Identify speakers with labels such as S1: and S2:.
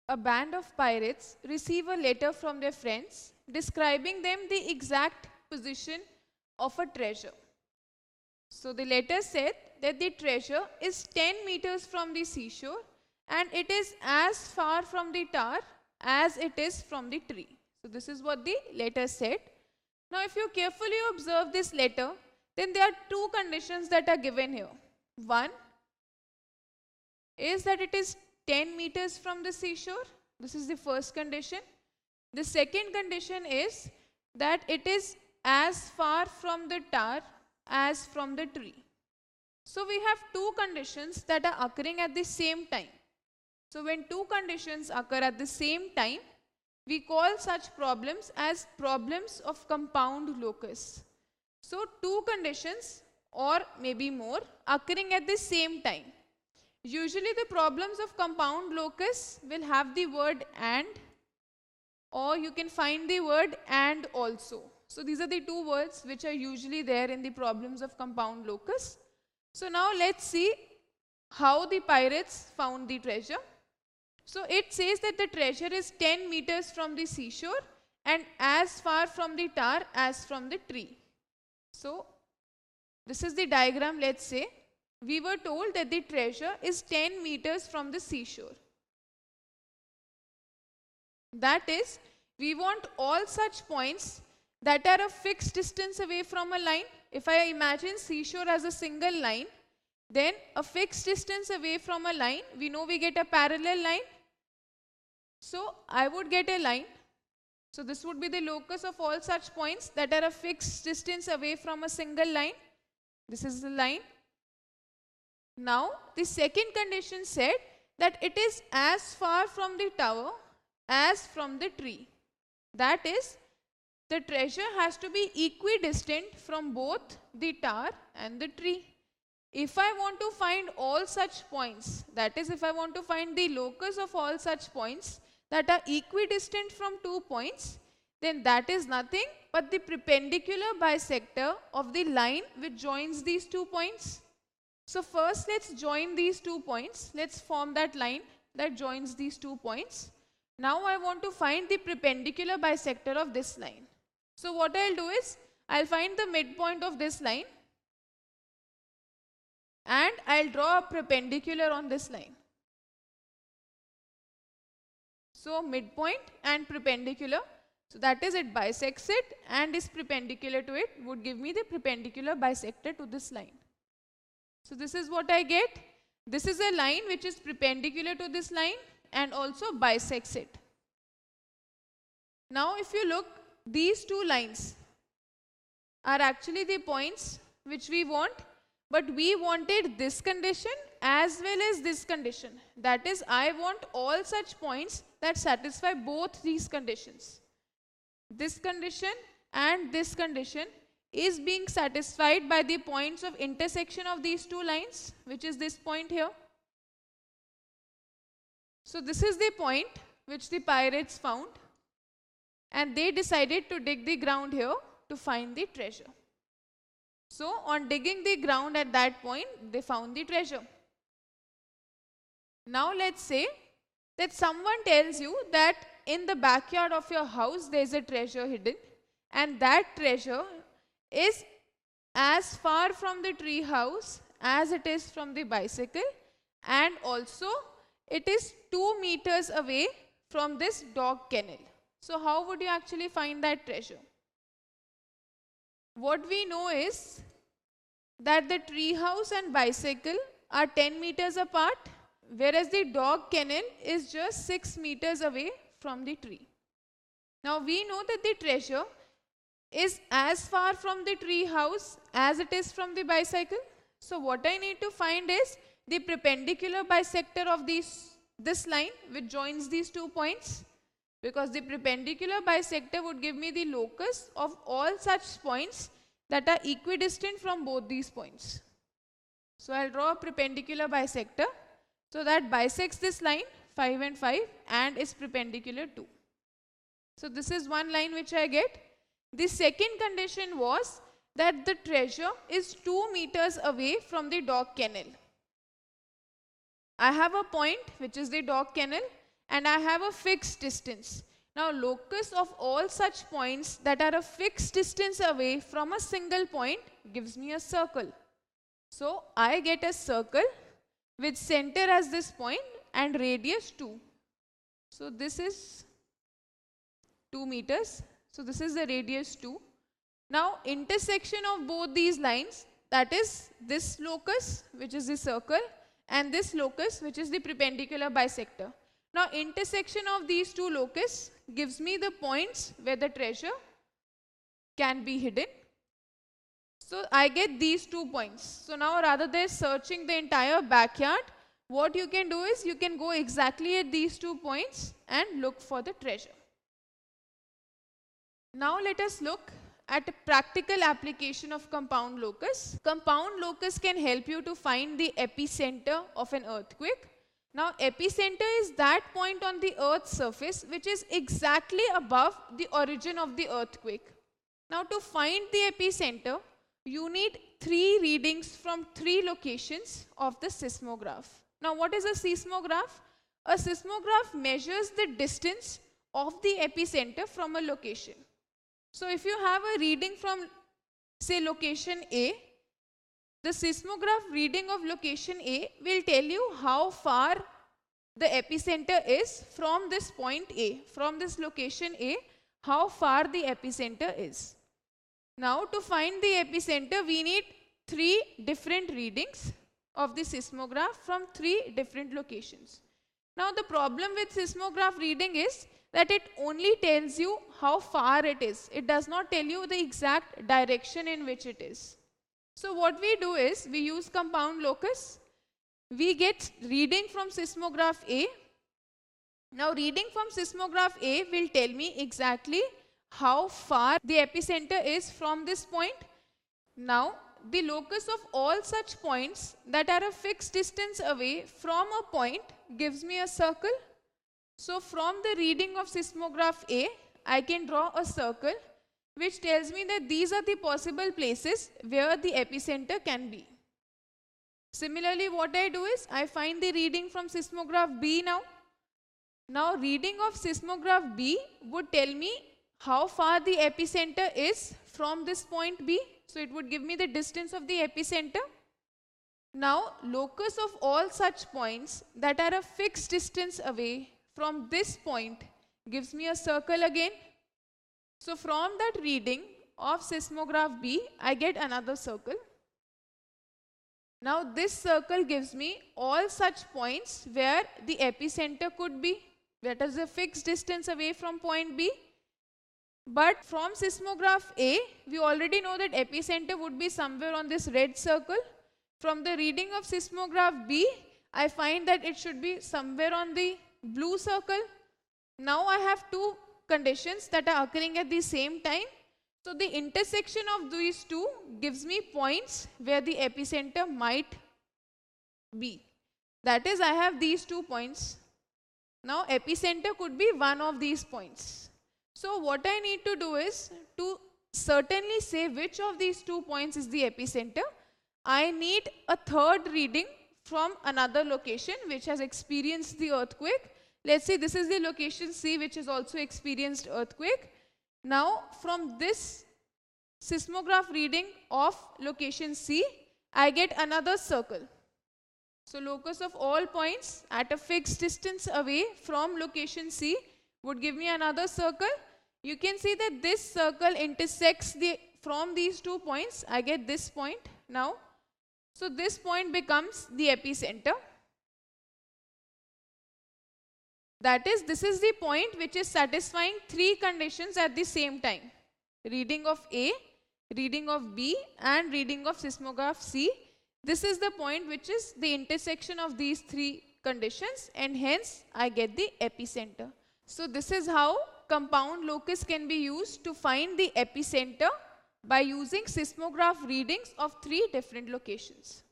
S1: a band of pirates receive a letter from their friends describing them the exact position of a treasure. So the letter said that the treasure is 10 meters from the seashore and it is as far from the tower as it is from the tree. So this is what the letter said. Now if you carefully observe this letter, then there are two conditions that are given here. One is that it is 10 meters from the seashore. This is the first condition. The second condition is that it is as far from the tower as from the tree. So we have two conditions that are occurring at the same time. So when two conditions occur at the same time, we call such problems as problems of compound locus. So two conditions or maybe more occurring at the same time. Usually the problems of compound locus will have the word and, or you can find the word and also. So these are the two words which are usually there in the problems of compound locus. So now let's see how the pirates found the treasure. So it says that the treasure is 10 meters from the seashore and as far from the tower as from the tree. So this is the diagram. Let's say we were told that the treasure is 10 meters from the seashore. That is, we want all such points that are a fixed distance away from a line. If I imagine seashore as a single line, then a fixed distance away from a line, we know we get a parallel line. So I would get a line. So this would be the locus of all such points that are a fixed distance away from a single line. This is the line. Now the second condition said that it is as far from the tower as from the tree. That is, the treasure has to be equidistant from both the tower and the tree. If I want to find all such points, that is, if I want to find the locus of all such points that are equidistant from 2 points, then that is nothing but the perpendicular bisector of the line which joins these 2 points. So first let's join these 2 points. Let's form that line that joins these 2 points. Now I want to find the perpendicular bisector of this line. So what I'll do is, I'll find the midpoint of this line and I'll draw a perpendicular on this line. So midpoint and perpendicular, so that is, it bisects it and is perpendicular to it, would give me the perpendicular bisector to this line. So this is what I get. This is a line which is perpendicular to this line and also bisects it. Now if you look, these two lines are actually the points which we want, but we wanted this condition as well as this condition. That is, I want all such points that satisfy both these conditions. This condition and this condition is being satisfied by the points of intersection of these two lines, which is this point here. So this is the point which the pirates found, and they decided to dig the ground here to find the treasure. So on digging the ground at that point, they found the treasure. Now let's say that someone tells you that in the backyard of your house there is a treasure hidden, and that treasure is as far from the tree house as it is from the bicycle, and also it is 2 meters away from this dog kennel. So how would you actually find that treasure? What we know is that the tree house and bicycle are 10 meters apart, whereas the dog kennel is just 6 meters away from the tree. Now we know that the treasure is as far from the tree house as it is from the bicycle. So what I need to find is the perpendicular bisector of this line which joins these 2 points, because the perpendicular bisector would give me the locus of all such points that are equidistant from both these points. So I'll draw a perpendicular bisector, so that bisects this line 5 and 5 and is perpendicular to. So this is one line which I get. The second condition was that the treasure is 2 meters away from the dog kennel. I have a point which is the dog kennel, and I have a fixed distance. Now locus of all such points that are a fixed distance away from a single point gives me a circle. So I get a circle with center as this point and radius 2. So this is 2 meters. So this is the radius 2. Now intersection of both these lines, that is this locus which is the circle and this locus which is the perpendicular bisector. Now intersection of these two locus gives me the points where the treasure can be hidden. So I get these 2 points. So now rather than searching the entire backyard, what you can do is you can go exactly at these 2 points and look for the treasure. Now let us look at a practical application of compound locus. Compound locus can help you to find the epicenter of an earthquake. Now epicenter is that point on the earth's surface which is exactly above the origin of the earthquake. Now to find the epicenter, you need 3 readings from 3 locations of the seismograph. Now what is a seismograph? A seismograph measures the distance of the epicenter from a location. So if you have a reading from, say, location A, the seismograph reading of location A will tell you how far the epicenter is from this point A, from this location A, how far the epicenter is. Now to find the epicenter, we need 3 different readings of the seismograph from 3 different locations. Now the problem with seismograph reading is that it only tells you how far it is. It does not tell you the exact direction in which it is. So what we do is we use compound locus. We get reading from seismograph A. Now reading from seismograph A will tell me exactly how far the epicenter is from this point. Now the locus of all such points that are a fixed distance away from a point gives me a circle. So from the reading of seismograph A, I can draw a circle which tells me that these are the possible places where the epicenter can be. Similarly, what I do is I find the reading from seismograph B now. Now reading of seismograph B would tell me how far the epicenter is from this point B. So it would give me the distance of the epicenter. Now locus of all such points that are a fixed distance away from this point gives me a circle again. So from that reading of seismograph B, I get another circle. Now this circle gives me all such points where the epicenter could be, that is a fixed distance away from point B. But from seismograph A, we already know that epicenter would be somewhere on this red circle. From the reading of seismograph B, I find that it should be somewhere on the blue circle. Now I have 2 conditions that are occurring at the same time. So the intersection of these 2 gives me points where the epicenter might be. That is, I have these 2 points. Now epicenter could be one of these points. So what I need to do is to certainly say which of these 2 points is the epicenter. I need a third reading from another location which has experienced the earthquake. Let's say this is the location C which has also experienced earthquake. Now from this seismograph reading of location C, I get another circle. So locus of all points at a fixed distance away from location C would give me another circle. You can see that this circle intersects from these 2 points. I get this point now. So this point becomes the epicenter. That is, this is the point which is satisfying 3 conditions at the same time. Reading of A, reading of B and reading of seismograph C. This is the point which is the intersection of these 3 conditions, and hence I get the epicenter. So this is how compound locus can be used to find the epicenter by using seismograph readings of 3 different locations.